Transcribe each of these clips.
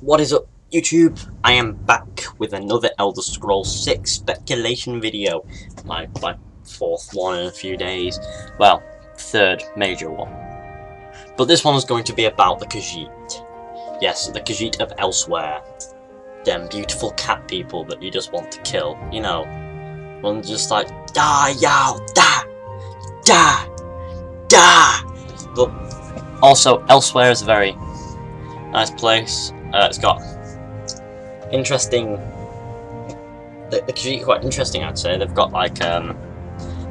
What is up, YouTube? I am back with another Elder Scrolls 6 speculation video. My fourth one in a few days. Well, third major one. But this one is going to be about the Khajiit. Yes, the Khajiit of Elsweyr. Them beautiful cat people that you just want to kill. You know, one just like, die, yow, die, die, die. But also, Elsweyr is a very nice place. It's got interesting. The Khajiit are quite interesting, I'd say. They've got like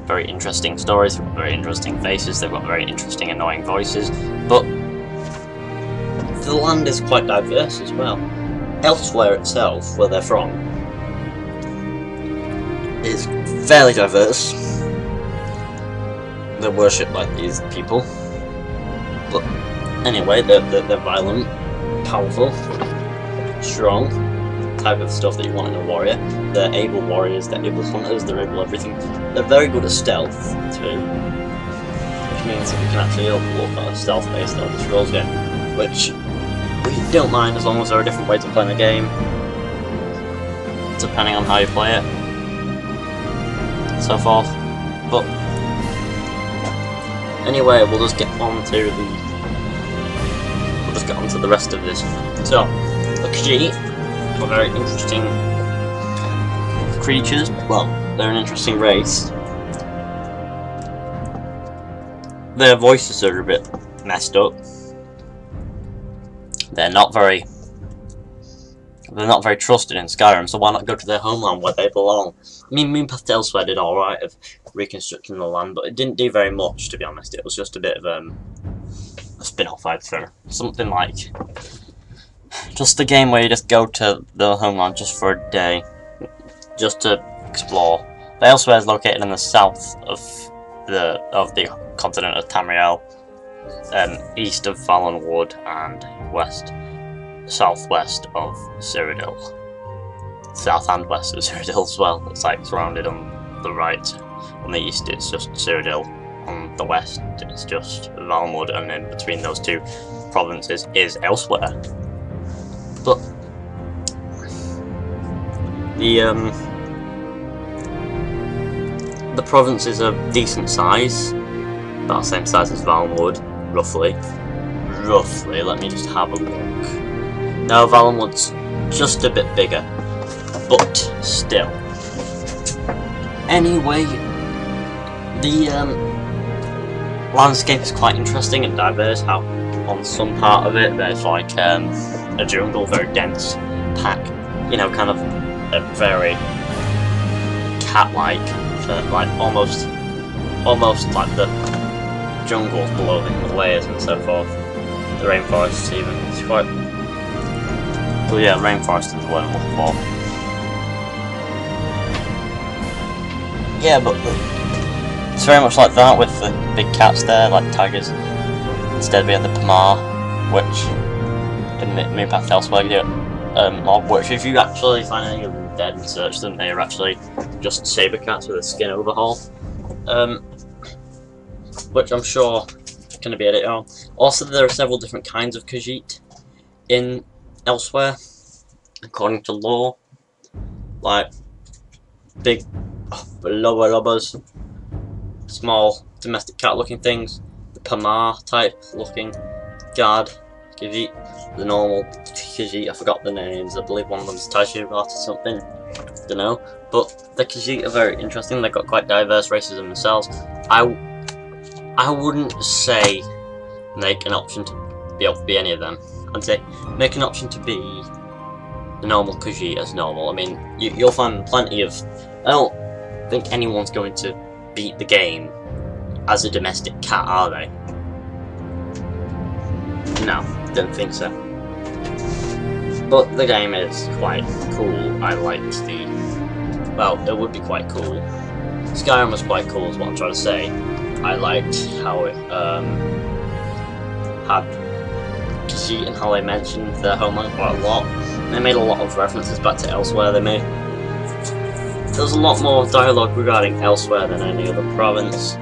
very interesting stories, very interesting faces. They've got very interesting, annoying voices. But the land is quite diverse as well. Elsweyr itself, where they're from, is fairly diverse. They worship like these people. But anyway, they're violent, powerful, strong, type of stuff that you want in a warrior. They're able warriors, they're able hunters, they're able everything. They're very good at stealth too, which means that we can actually look at a stealth-based Elder Scrolls game, which we don't mind as long as there are different ways of playing the game, depending on how you play it, and so forth. But anyway, we'll just get on to the rest of this. So, the Khajiit are very interesting creatures. Well, they're an interesting race. Their voices are a bit messed up. They're not very trusted in Skyrim, so why not go to their homeland where they belong? I mean, Moonpath to Elsweyr did alright of reconstructing the land, but it didn't do very much, to be honest. It was just a bit of a spin-off, I'd say. Something like just a game where you just go to the homeland just for a day, just to explore. But Elsweyr is located in the south of the continent of Tamriel, east of Valenwood, and southwest of Cyrodiil. South and west of Cyrodiil as well. It's like surrounded on the right. On the east it's just Cyrodiil. On the west it's just Valenwood, and in between those two provinces is Elsweyr. But the province is a decent size, about the same size as Valenwood, roughly. Let me just have a look. Now Valenwood's just a bit bigger, but still. Anyway, the landscape is quite interesting and diverse. How on some part of it there's like a jungle, very dense pack, you know, kind of a very cat-like, like almost like the jungles below the Himalayas and so forth. The rainforests even. It's quite. Well, yeah, rainforest is what I'm looking for. Yeah, but it's very much like that with the big cats there, like tigers. Instead we have the Pamar, which in Moonpath to Elsweyr you do mob, which if you actually find any of them dead and search them, they are actually just saber cats with a skin overhaul. Which I'm sure can be edited on. Also, there are several different kinds of Khajiit in Elsweyr, according to lore. Like big lower lubbers, small domestic cat looking things, the Pamar type looking guard Khajiit, the normal Khajiit, I forgot the names, I believe one of them is Taishirat or something, don't know. But the Khajiit are very interesting. They've got quite diverse races in themselves. I wouldn't say make an option to be able to be any of them. I'd say make an option to be the normal Khajiit as normal. I mean, you'll find plenty of. I don't think anyone's going to beat the game as a domestic cat, are they? No, don't think so. But the game is quite cool. I liked the. Well, it would be quite cool. Skyrim was quite cool, is what I'm trying to say. I liked how it had Khajiit and how they mentioned their homeland quite a lot. They made a lot of references back to Elsweyr. There was a lot more dialogue regarding Elsweyr than any other province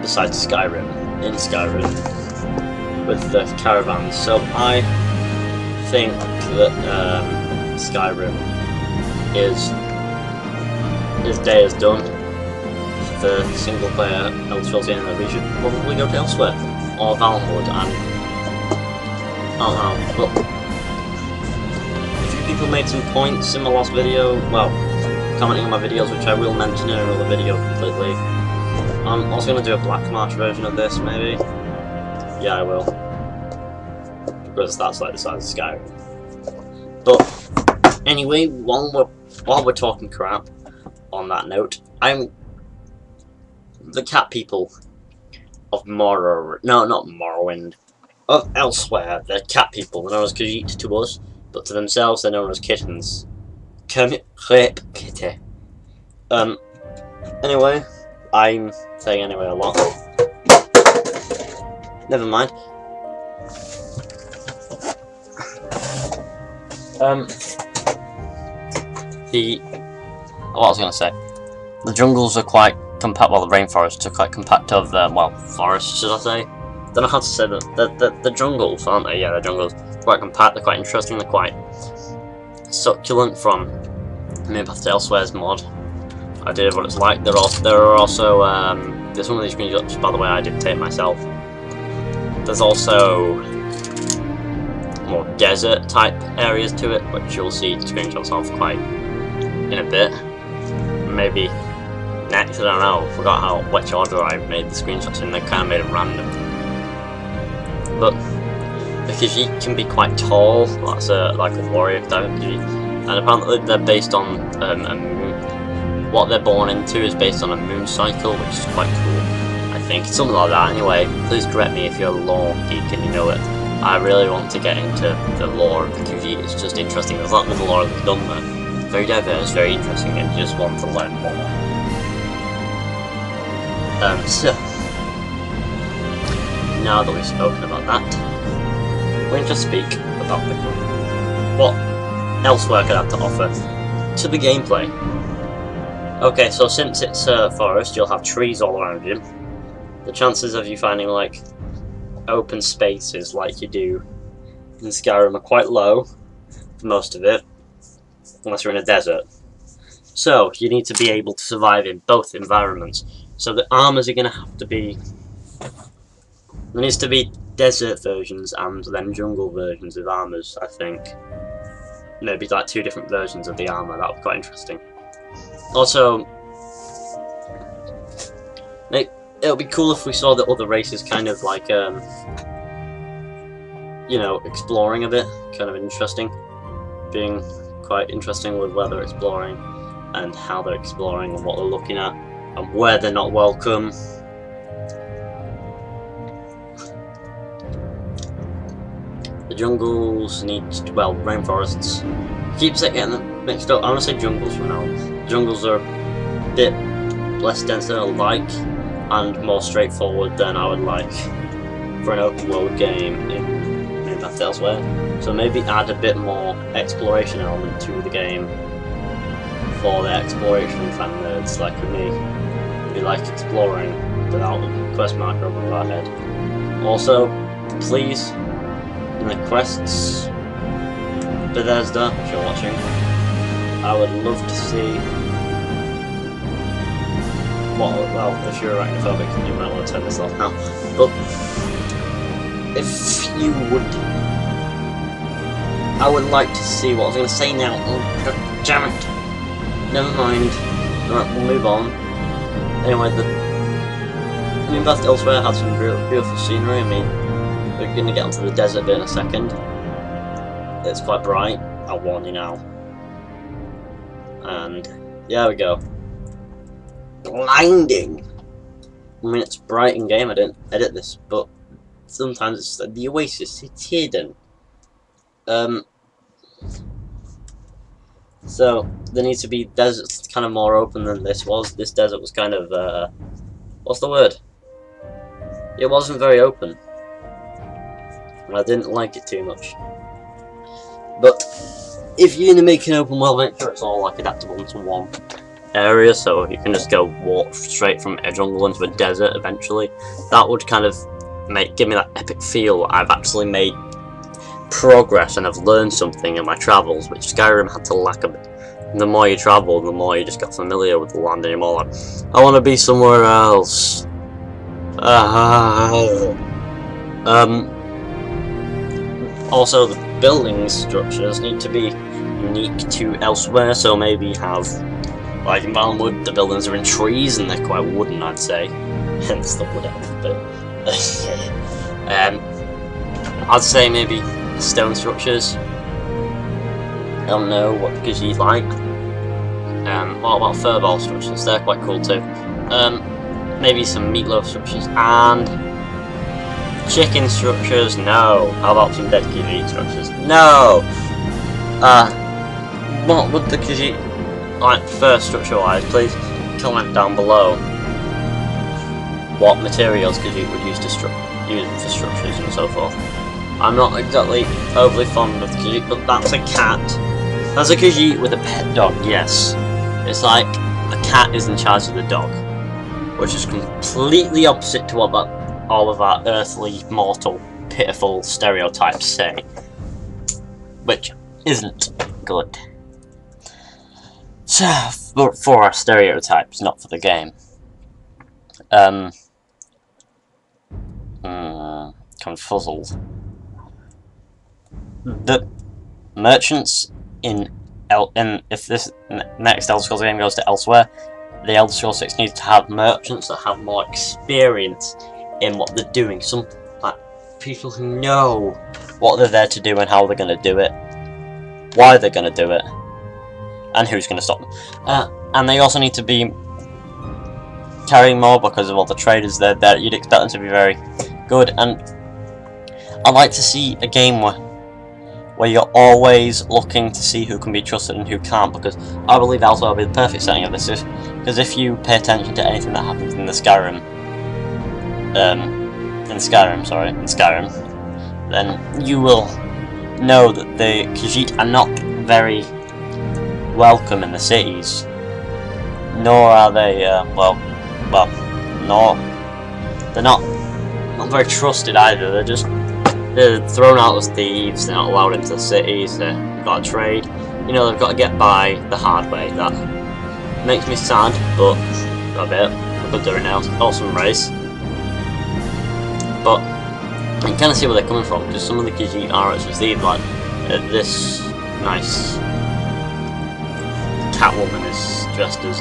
besides Skyrim. In Skyrim, with the caravans. So I think that Skyrim is his day is done for single player Elder Scrolls in that we should probably go to Elsweyr or Valmwood, and I don't know, but a few people made some points in my last video, well, commenting on my videos, which I will mention in another video completely. I'm also going to do a Black March version of this, maybe. Yeah, I will. Because that's like the size of Skyrim. But anyway, while we're talking crap, on that note, the cat people of Morrowind, of Elsweyr. They're cat people. They're known as Khajiit to us, but to themselves they're known as kittens. Kitty. Anyway, I'm saying anyway a lot. Never mind. What I was gonna say, the jungles are quite compact. Well, the rainforests are quite compact of well, forests, should I say? Don't know how to say that. The jungles, aren't they? Yeah, the jungles are quite compact. They're quite interesting. They're quite succulent. From Path to Elsweyr's mod, I did what it's like. There are also there's one of these screenshots, by the way, I did take myself. There's also more desert type areas to it, which you'll see screenshots of quite in a bit. Maybe next, I don't know, I forgot which order I made the screenshots in. They kind of made them random. But the Khajiit can be quite tall. That's like a warrior type of Khajiit, and apparently they're based on a moon. What they're born into is based on a moon cycle, which is quite cool. I think something like that. Anyway, please correct me if you're a lore geek and you know it. I really want to get into the lore of the Khajiit. It's just interesting. There's a lot of the lore that's done there. Very diverse, very interesting, and you just want to learn more. So, now that we've spoken about that, we're going to speak about what Elsweyr could have to offer to the gameplay. Okay, so since it's a forest, you'll have trees all around you. The chances of you finding, like, open spaces like you do in Skyrim are quite low, for most of it, unless you're in a desert. So, you need to be able to survive in both environments. So the armors are going to have to be... There needs to be desert versions and then jungle versions of armors, I think. Maybe like 2 different versions of the armor. That would be quite interesting. Also, it would be cool if we saw the other races kind of like, you know, exploring a bit. Kind of interesting. Being quite interesting with where they're exploring and how they're exploring and what they're looking at and where they're not welcome. The jungles need, well, rainforests. Keeps getting them mixed up. I want to say jungles for now. Jungles are a bit less dense than I would like and more straightforward than I would like for an open world game in Path to Elsweyr. So maybe add a bit more exploration element to the game for the exploration fan nerds like me. We like exploring without a quest marker over our head. Also, please, in the quests, Bethesda, if you're watching, I would love to see well, if you're arachnophobic, you might want to turn this off now, but if you would, I would like to see what I was going to say now. Oh, God damn it. Never mind. Alright, we'll move on. Anyway, Path to Elsweyr had some beautiful scenery. I mean, we're going to get onto the desert bit in a second. It's quite bright, I'll warn you now. And, yeah, we go. Blinding! I mean, it's bright in game, I didn't edit this, but sometimes it's like the oasis, it's hidden. So, there needs to be deserts kind of more open than this was. This desert was kind of, what's the word? It wasn't very open. And I didn't like it too much. But, if you're going to make an open world, make sure it's all like adaptable into one area, so you can just go walk straight from a jungle into a desert eventually. That would kind of give me that epic feel. I've actually made progress and have learned something in my travels, which Skyrim had to lack a bit. And the more you travel, the more you just get familiar with the land, and you're more like, I want to be somewhere else. Also, the building structures need to be unique to Elsweyr, so maybe have, like in Valmwood, the buildings are in trees and they're quite wooden, I'd say. Hence the wood elf bit. I'd say maybe stone structures. I don't know what the Khajiit like. What about furball structures? They're quite cool too. Maybe some meatloaf structures and chicken structures. No. How about some dead Khajiit structures? No. What would the Khajiit like prefer structure-wise? Please comment down below what materials Khajiit would use to use for structures and so forth. I'm not exactly overly fond of Khajiit, but that's a cat. That's a Khajiit with a pet dog, yes. It's like the cat is in charge of the dog, which is completely opposite to what all of our earthly, mortal, pitiful stereotypes say. Which isn't good. So, for our stereotypes, not for the game. Confuzzled. The merchants if this next Elder Scrolls game goes to Elsweyr, the Elder Scrolls 6 needs to have merchants that have more experience in what they're doing. Some people who know what they're there to do and how they're going to do it, why they're going to do it, and who's going to stop them. And they also need to be carrying more because of all the traders there. You'd expect them to be very good. And I'd like to see a game where you're always looking to see who can be trusted and who can't, because I believe Elsweyr will be the perfect setting of this. Because if you pay attention to anything that happens in the Skyrim, then you will know that the Khajiit are not very welcome in the cities, nor are they, they're not very trusted either. They're thrown out as thieves, they're not allowed into the cities, they've got to trade. You know, they've got to get by the hard way. That makes me sad, but a bit. I could do it now. Awesome race. But you can kind of see where they're coming from, because some of the Khajiit are actually thieves. Like, this nice Catwoman is dressed as,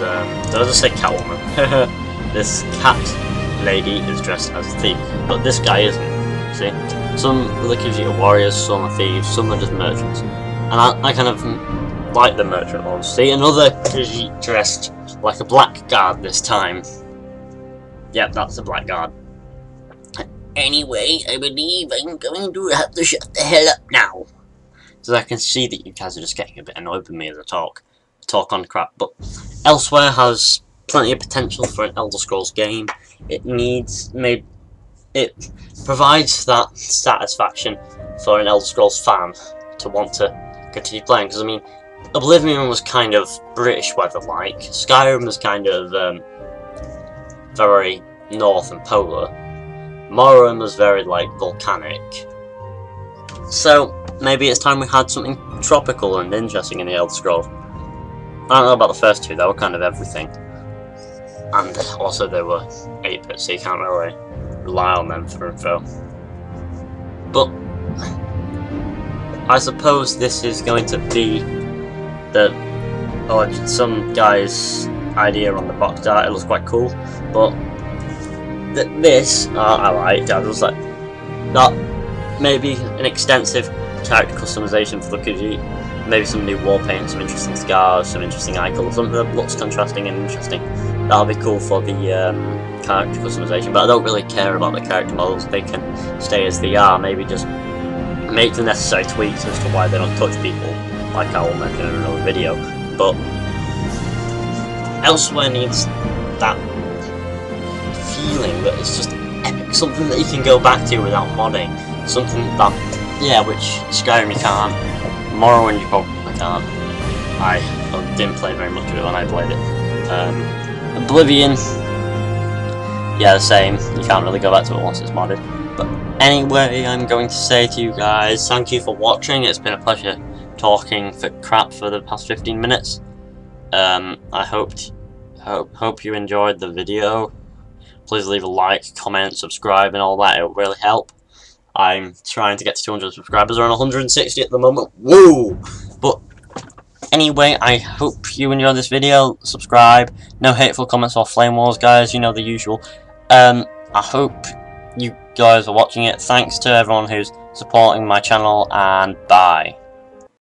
did I just say Catwoman? This cat lady is dressed as a thief, but this guy isn't, see? Some of the Khajiit are warriors, some are thieves, some are just merchants. And I kind of like the merchant ones. See, another Khajiit dressed like a blackguard this time. Yep, that's the blackguard. Anyway, I believe I'm going to have to shut the hell up now. So I can see that you guys are just getting a bit annoyed with me as I talk on crap. But Elsweyr has plenty of potential for an Elder Scrolls game. It provides that satisfaction for an Elder Scrolls fan to want to continue playing. Because I mean, Oblivion was kind of British weather-like. Skyrim was kind of very north and polar. Morrowind was very like volcanic. So maybe it's time we had something tropical and interesting in the Elder Scrolls. I don't know about the first two, they were kind of everything. And also they were 8-bit, so you can't really rely on them for info. But I suppose this is going to be some guy's idea on the box art. It looks quite cool, but this I like. I was like that. Maybe an extensive character customization for the Khajiit. Maybe some new war paint, some interesting scars, some interesting eye colours, something that looks contrasting and interesting. That'll be cool for the character customization. But I don't really care about the character models. They can stay as they are. Maybe just make the necessary tweaks as to why they don't touch people, like I will mention in another video. But Elsweyr needs that feeling that it's just epic, something that you can go back to without modding, something that, yeah, which Skyrim you can't, Morrowind you probably can't. I didn't play very much of it when I played it. Oblivion, yeah, the same, you can't really go back to it once it's modded. But anyway, I'm going to say to you guys, thank you for watching. It's been a pleasure talking for crap for the past 15 minutes. I hope you enjoyed the video. Please leave a like, comment, subscribe and all that, it will really help. I'm trying to get to 200 subscribers, we're on 160 at the moment, woo! But anyway, I hope you enjoyed this video, subscribe, no hateful comments or flame wars guys, you know the usual. I hope you guys are watching it, thanks to everyone who's supporting my channel, and bye.